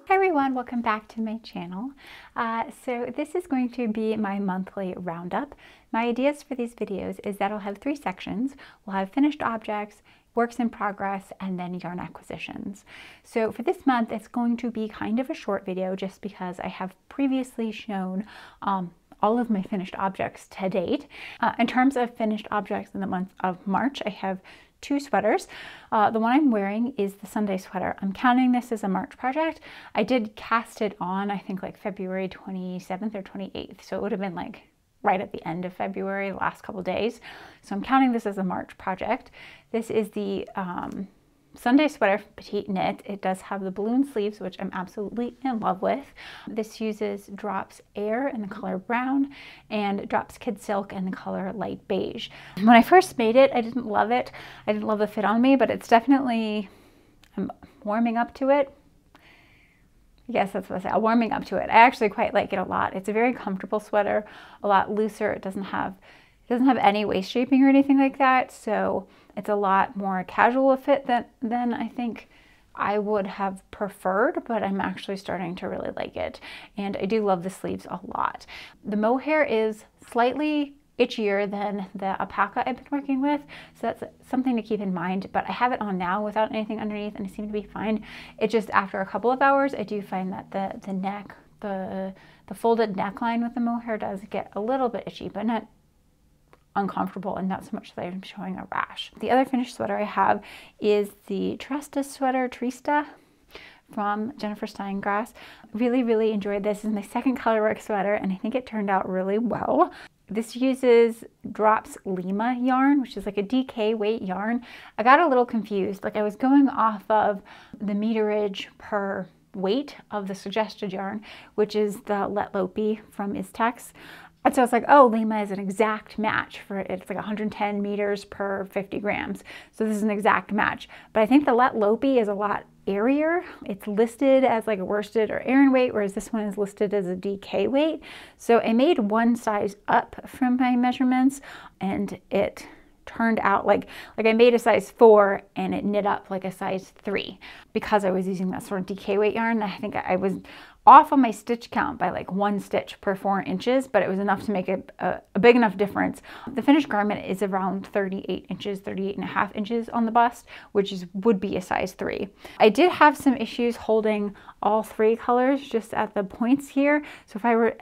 Hi everyone, welcome back to my channel. So this is going to be my monthly roundup. My ideas for these videos is that I'll have 3 sections. We'll have finished objects, works in progress, and then yarn acquisitions. So for this month, it's going to be kind of a short video just because I have previously shown all of my finished objects to date. In terms of finished objects in the month of March, I have 2 sweaters. The one I'm wearing is the Sunday sweater. I'm counting this as a March project. I did cast it on, I think like February 27th or 28th. So it would have been like right at the end of February, the last couple days. So I'm counting this as a March project. This is the Sunday sweater petite knit. It does have the balloon sleeves, which I'm absolutely in love with. This uses Drops Air in the color brown and Drops Kid Silk in the color light beige. When I first made it, I didn't love it. I didn't love the fit on me, but it's definitely, I'm warming up to it. Yes, that's what I say. I'm warming up to it. I actually quite like it a lot. It's a very comfortable sweater, a lot looser. It doesn't have any waist shaping or anything like that. So it's a lot more casual a fit than I think I would have preferred, but I'm actually starting to really like it. And I do love the sleeves a lot. The mohair is slightly itchier than the alpaca I've been working with, so that's something to keep in mind, but I have it on now without anything underneath and I seem to be fine. It just, after a couple of hours, I do find that the neck, the folded neckline with the mohair does get a little bit itchy, but not uncomfortable, and not so much that I'm showing a rash. The other finished sweater I have is the Trista sweater, Trista, from Jennifer Steingrass. Really enjoyed this. This is my second colorwork sweater and I think it turned out really well. This uses Drops Lima yarn, which is like a DK weight yarn. I got a little confused. Like I was going off of the meterage per weight of the suggested yarn, which is the Let Lopi from Istex. And so I was like, oh, Lima is an exact match for it. It's like 110 meters per 50 grams. So this is an exact match. But I think the Let Lopi is a lot airier. It's listed as like a worsted or Aran weight, whereas this one is listed as a DK weight. So I made one size up from my measurements and it turned out like I made a size 4 and it knit up like a size 3 because I was using that sort of DK weight yarn. I think I was off on my stitch count by like 1 stitch per 4 inches, but it was enough to make a big enough difference. The finished garment is around 38 inches, 38.5 inches on the bust, which would be a size 3. I did have some issues holding all 3 colors just at the points here. So if I were,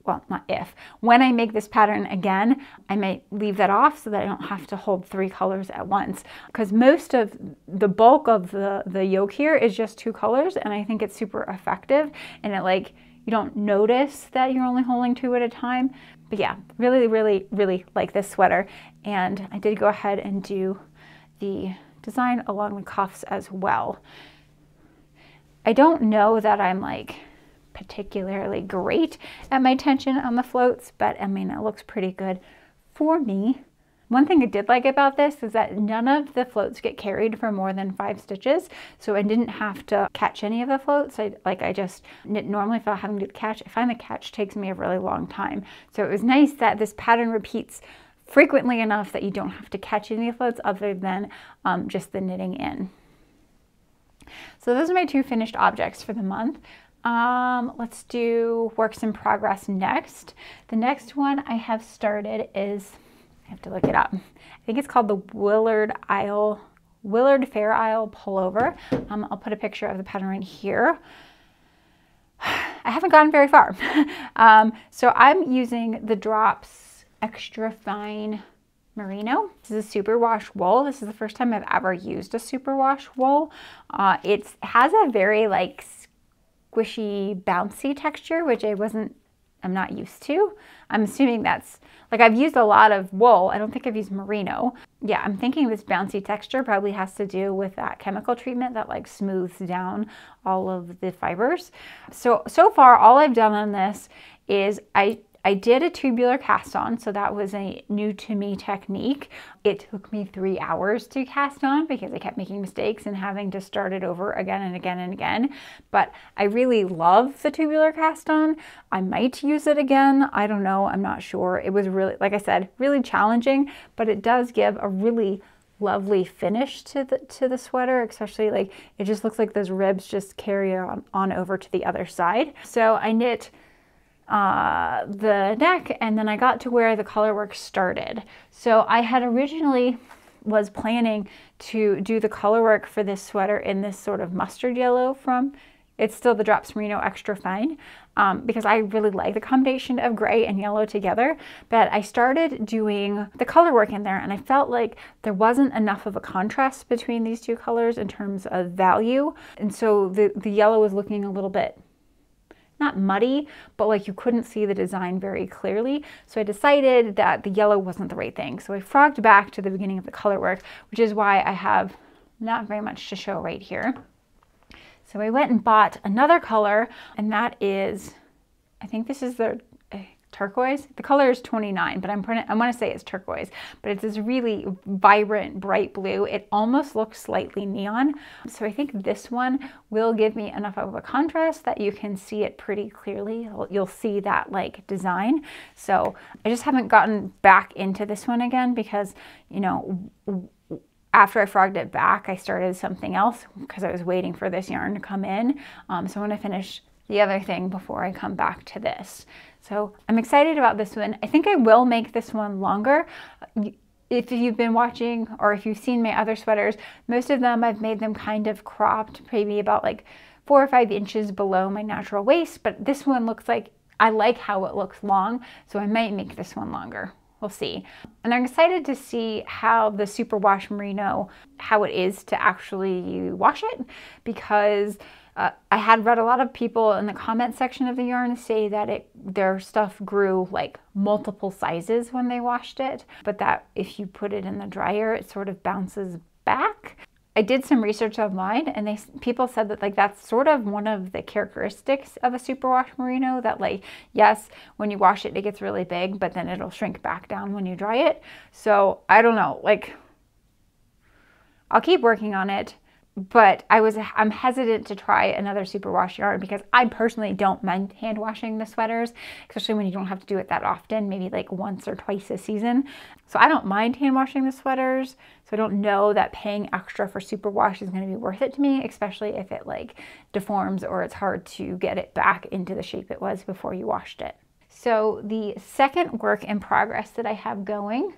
well, not if, when I make this pattern again, I might leave that off so that I don't have to hold 3 colors at once. Because most of the bulk of the yoke here is just 2 colors, and I think it's super effective. And it like, you don't notice that you're only holding 2 at a time. But yeah, really like this sweater. And I did go ahead and do the design along the cuffs as well. I don't know that I'm like particularly great at my tension on the floats, but I mean, it looks pretty good for me. One thing I did like about this is that none of the floats get carried for more than 5 stitches, so I didn't have to catch any of the floats. I just knit normally without having to catch. I find the catch takes me a really long time, so it was nice that this pattern repeats frequently enough that you don't have to catch any of the floats other than just the knitting in. So those are my 2 finished objects for the month. Let's do works in progress next. The next one I have started is, I have to look it up. I think it's called the Willard Fair Isle Pullover. I'll put a picture of the pattern right here. I haven't gotten very far. So I'm using the Drops Extra Fine Merino. This is a superwash wool. This is the first time I've ever used a superwash wool. It has a very like squishy, bouncy texture, which I'm not used to. I'm assuming that's, like I've used a lot of wool. I don't think I've used merino. Yeah, I'm thinking this bouncy texture probably has to do with that chemical treatment that like smooths down all of the fibers. So far, all I've done on this is I I did a tubular cast on, so that was a new to me technique. It took me 3 hours to cast on because I kept making mistakes and having to start it over again and again and again. But I really love the tubular cast on. I might use it again. I don't know. I'm not sure. It was really, like I said, really challenging, but it does give a really lovely finish to the sweater, especially like it just looks like those ribs just carry on over to the other side. So I knit the neck, and then I got to where the color work started. So I had originally was planning to do the color work for this sweater in this sort of mustard yellow from, it's still the Drops Merino Extra Fine, because I really like the combination of gray and yellow together. But I started doing the color work in there, and I felt like there wasn't enough of a contrast between these two colors in terms of value. And so the yellow was looking a little bit, not muddy, but like you couldn't see the design very clearly. So I decided that the yellow wasn't the right thing. So I frogged back to the beginning of the color work, which is why I have not very much to show right here. So I went and bought another color, and that is, I think this is the turquoise. The color is 29, but I want to say it's turquoise, but it's this really vibrant, bright blue. It almost looks slightly neon. So I think this one will give me enough of a contrast that you can see it pretty clearly. You'll see that like design. So I just haven't gotten back into this one again because, you know, after I frogged it back, I started something else because I was waiting for this yarn to come in. So I want to finish the other thing before I come back to this. So I'm excited about this one. I think I will make this one longer. If you've been watching or if you've seen my other sweaters, most of them I've made them kind of cropped, maybe about like 4 or 5 inches below my natural waist, but this one looks like, I like how it looks long, so I might make this one longer. We'll see. And I'm excited to see how the superwash merino, how it is to actually wash it, because I had read a lot of people in the comment section of the yarn say that their stuff grew like multiple sizes when they washed it, but that if you put it in the dryer, it sort of bounces back. I did some research online, and people said that like that's sort of one of the characteristics of a superwash merino, that like, yes, when you wash it, it gets really big, but then it'll shrink back down when you dry it. So I don't know, like I'll keep working on it. But I'm hesitant to try another superwash yarn because I personally don't mind hand washing the sweaters, especially when you don't have to do it that often, maybe like once or twice a season. So I don't mind hand washing the sweaters. So I don't know that paying extra for superwash is going to be worth it to me, especially if it like deforms or it's hard to get it back into the shape it was before you washed it. So the second work in progress that I have going,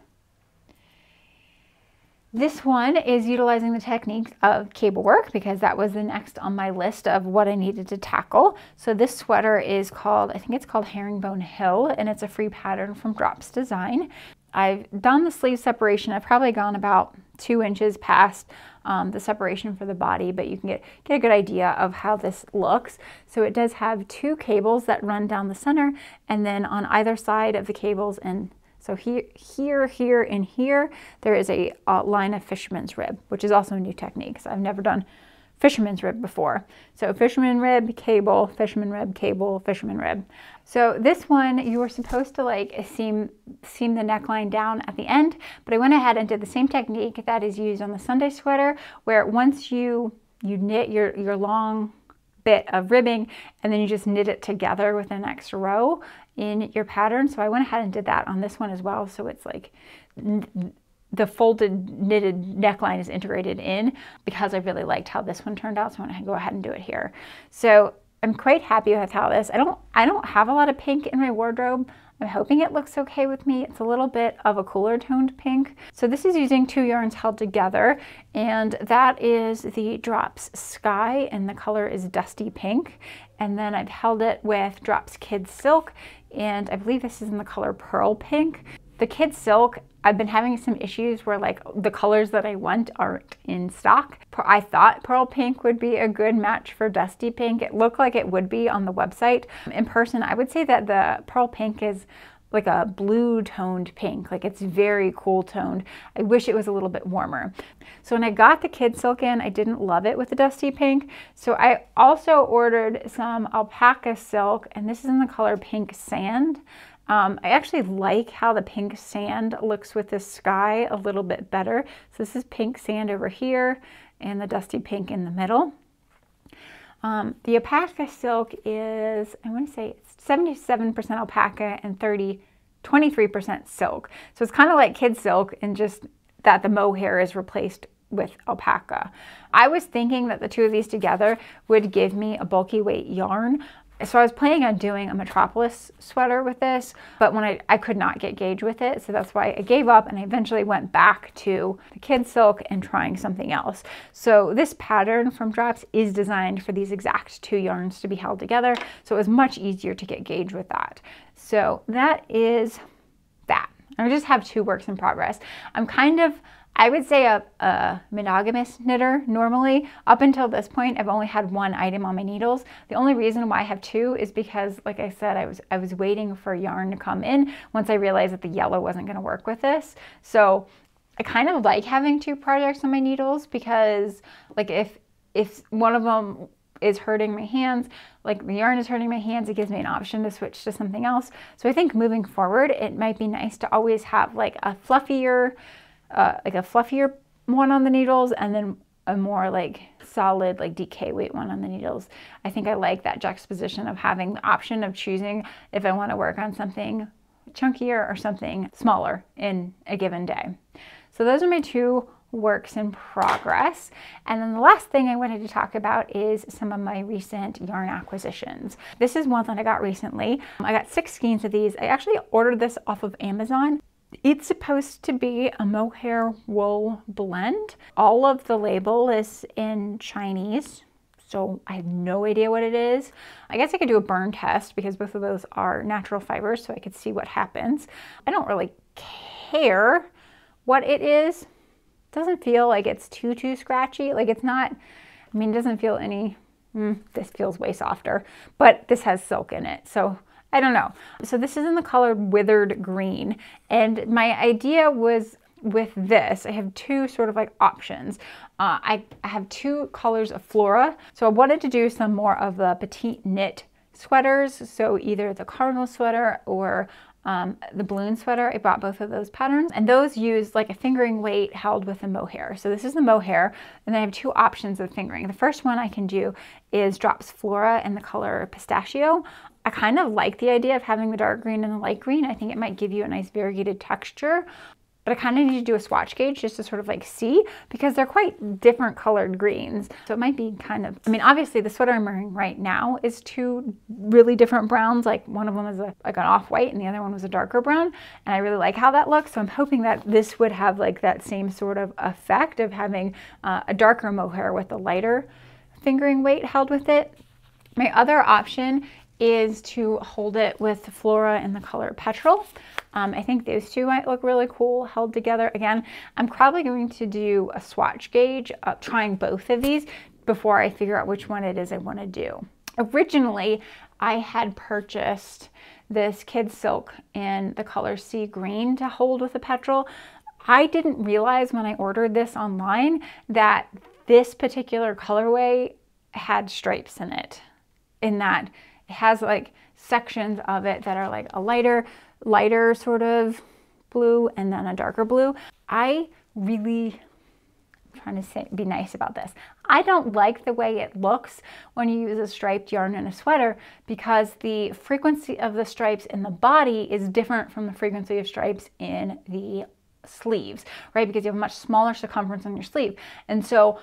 this one is utilizing the technique of cable work because that was the next on my list of what I needed to tackle. So this sweater is called, I think it's called Herringbone Hill, and it's a free pattern from Drops Design. I've done the sleeve separation. I've probably gone about 2 inches past the separation for the body, but you can get a good idea of how this looks. So it does have 2 cables that run down the center, and then on either side of the cables, and so here, and here, there is a line of fisherman's rib, which is also a new technique. So I've never done fisherman's rib before. So fisherman rib, cable, fisherman rib, cable, fisherman rib. So this one, you were supposed to like seam the neckline down at the end, but I went ahead and did the same technique that is used on the Sunday sweater, where once you knit your long bit of ribbing, and then you just knit it together with the next row in your pattern. So I went ahead and did that on this one as well. So it's like the folded knitted neckline is integrated in, because I really liked how this one turned out. So I'm gonna go ahead and do it here. So I'm quite happy with how this, I don't have a lot of pink in my wardrobe. I'm hoping it looks okay with me. It's a little bit of a cooler toned pink. So this is using 2 yarns held together, and that is the Drops Sky, and the color is Dusty Pink. And then I've held it with Drops Kid Silk, and I believe this is in the color Pearl Pink. The Kid Silk, I've been having some issues where like the colors that I want aren't in stock. I thought Pearl Pink would be a good match for Dusty Pink. It looked like it would be on the website. In person, I would say that the Pearl Pink is like a blue toned pink, like it's very cool toned. I wish it was a little bit warmer. So when I got the Kid Silk in, I didn't love it with the Dusty Pink. So I also ordered some alpaca silk, and this is in the color Pink Sand. I actually like how the pink sand looks with this sky a little bit better. So this is pink sand over here and the dusty pink in the middle. The alpaca silk is, I want to say it's 77% alpaca and 23% silk. So it's kind of like kid silk, and just that the mohair is replaced with alpaca. I was thinking that the two of these together would give me a bulky weight yarn. So I was planning on doing a Metropolis sweater with this, but when I could not get gauge with it, so that's why I gave up, and I eventually went back to the kid silk and trying something else. So this pattern from Drops is designed for these exact two yarns to be held together, so it was much easier to get gauge with that. So that is that. I just have two works in progress. I'm kind of, I would say a monogamous knitter normally. Up until this point, I've only had one item on my needles. The only reason why I have two is because, like I said, I was waiting for yarn to come in once I realized that the yellow wasn't gonna work with this. So I kind of like having two projects on my needles, because like if one of them is hurting my hands, like the yarn is hurting my hands, it gives me an option to switch to something else. So I think moving forward, it might be nice to always have like a fluffier one on the needles, and then a more like solid, like DK weight one on the needles. I think I like that juxtaposition of having the option of choosing if I want to work on something chunkier or something smaller in a given day. So those are my two works in progress. And then the last thing I wanted to talk about is some of my recent yarn acquisitions. This is one that I got recently. I got 6 skeins of these. I actually ordered this off of Amazon. It's supposed to be a mohair wool blend. All of the label is in Chinese, so I have no idea what it is. I guess I could do a burn test because both of those are natural fibers, so I could see what happens. I don't really care what it is. It doesn't feel like it's too scratchy. Like it's not, I mean, it doesn't feel any, this feels way softer, but this has silk in it, so I don't know. So this is in the color Withered Green, and my idea was with this, I have two sort of like options. I have two colors of Flora, so I wanted to do some more of the petite knit sweaters, so either the cardinal sweater or the balloon sweater. I bought both of those patterns, and those use like a fingering weight held with a mohair. So this is the mohair, and then I have two options of fingering. The first one I can do is Drops Flora in the color Pistachio. I kind of like the idea of having the dark green and the light green. I think it might give you a nice variegated texture, but I kind of need to do a swatch gauge just to sort of like see, because they're quite different colored greens. So it might be kind of, I mean, obviously the sweater I'm wearing right now is two really different browns. Like one of them is like an off-white and the other one was a darker brown. And I really like how that looks. So I'm hoping that this would have like that same sort of effect of having a darker mohair with a lighter fingering weight held with it. My other option is to hold it with Flora in the color Petrol. I think those two might look really cool held together. Again, I'm probably going to do a swatch gauge trying both of these before I figure out which one it is I want to do. Originally, I had purchased this kid silk in the color Sea Green to hold with the Petrol. I didn't realize when I ordered this online that this particular colorway had stripes in it, in that it has like sections of it that are like a lighter sort of blue and then a darker blue. I'm trying to be nice about this. I don't like the way it looks when you use a striped yarn in a sweater, because the frequency of the stripes in the body is different from the frequency of stripes in the sleeves, right? Because you have a much smaller circumference on your sleeve. And so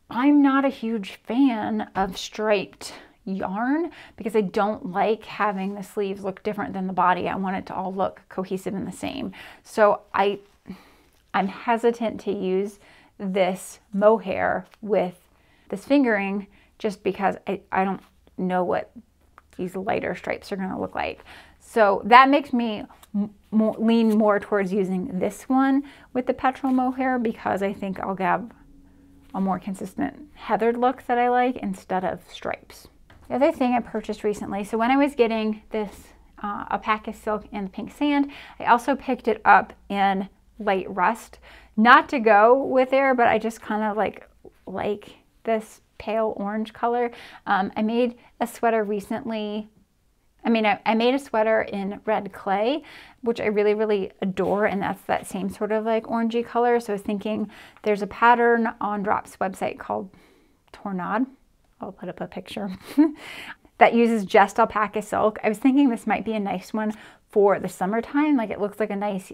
I'm not a huge fan of striped yarn because I don't like having the sleeves look different than the body. I want it to all look cohesive and the same. So I'm hesitant to use this mohair with this fingering just because I don't know what these lighter stripes are going to look like. So that makes me lean more towards using this one with the Petrol mohair, because I think I'll get a more consistent heathered look that I like instead of stripes. The other thing I purchased recently, so when I was getting this alpaca silk in the pink sand, I also picked it up in light rust. Not to go with there, but I just kind of like this pale orange color. I made a sweater recently, I mean, I made a sweater in red clay, which I really, really adore, and that's that same sort of like orangey color. So I was thinking there's a pattern on Drop's website called Tornado. I'll put up a picture that uses just alpaca silk. I was thinking this might be a nice one for the summertime. Like, it looks like a nice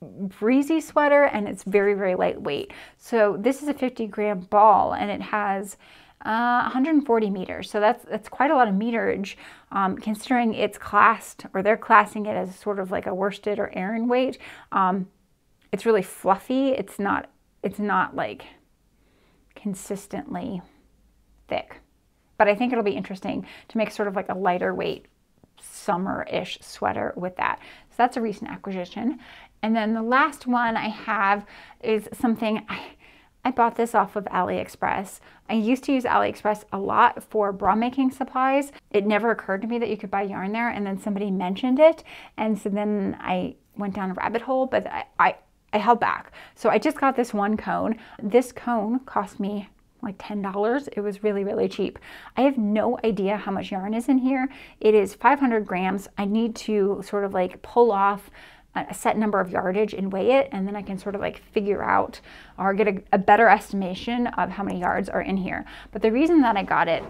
breezy sweater, and it's very, very lightweight. So this is a 50-gram ball, and it has 140 meters. So that's quite a lot of meterage, considering it's classed, or they're classing it as sort of like a worsted or Aran weight. It's really fluffy. It's not like consistently thick, but I think it'll be interesting to make sort of like a lighter weight summer-ish sweater with that. So that's a recent acquisition. And then the last one I have is something, I bought this off of AliExpress. I used to use AliExpress a lot for bra making supplies. It never occurred to me that you could buy yarn there, and then somebody mentioned it, and so then I went down a rabbit hole, but I held back. So I just got this one cone. This cone cost me like $10. It was really, really cheap. I have no idea how much yarn is in here. It is 500 grams. I need to sort of like pull off a set number of yardage and weigh it, and then I can sort of like figure out or get a better estimation of how many yards are in here. But the reason that I got it,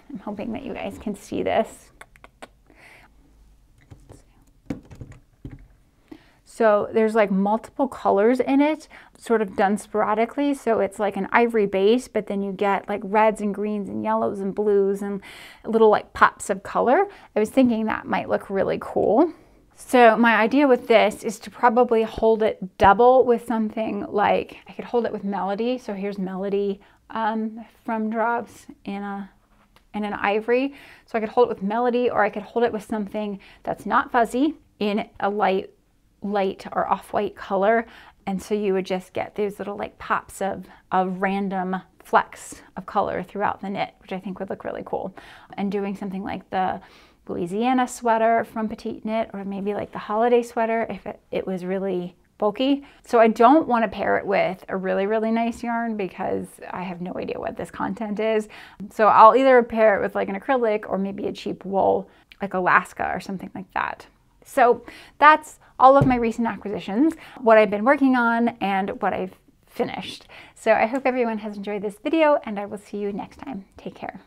I'm hoping that you guys can see this. So there's like multiple colors in it, sort of done sporadically. So it's like an ivory base, but then you get like reds and greens and yellows and blues and little like pops of color. I was thinking that might look really cool. So my idea with this is to probably hold it double with something like, I could hold it with Melody. So here's Melody from Drops in an ivory. So I could hold it with Melody, or I could hold it with something that's not fuzzy in a light or off-white color. And so you would just get these little like pops of random flecks of color throughout the knit, which I think would look really cool. And doing something like the Louisiana sweater from Petite Knit, or maybe like the holiday sweater if it was really bulky. So I don't want to pair it with a really, really nice yarn because I have no idea what this content is. So I'll either pair it with like an acrylic or maybe a cheap wool, like Alaska or something like that. So that's all of my recent acquisitions, what I've been working on, and what I've finished. So I hope everyone has enjoyed this video, and I will see you next time. Take care.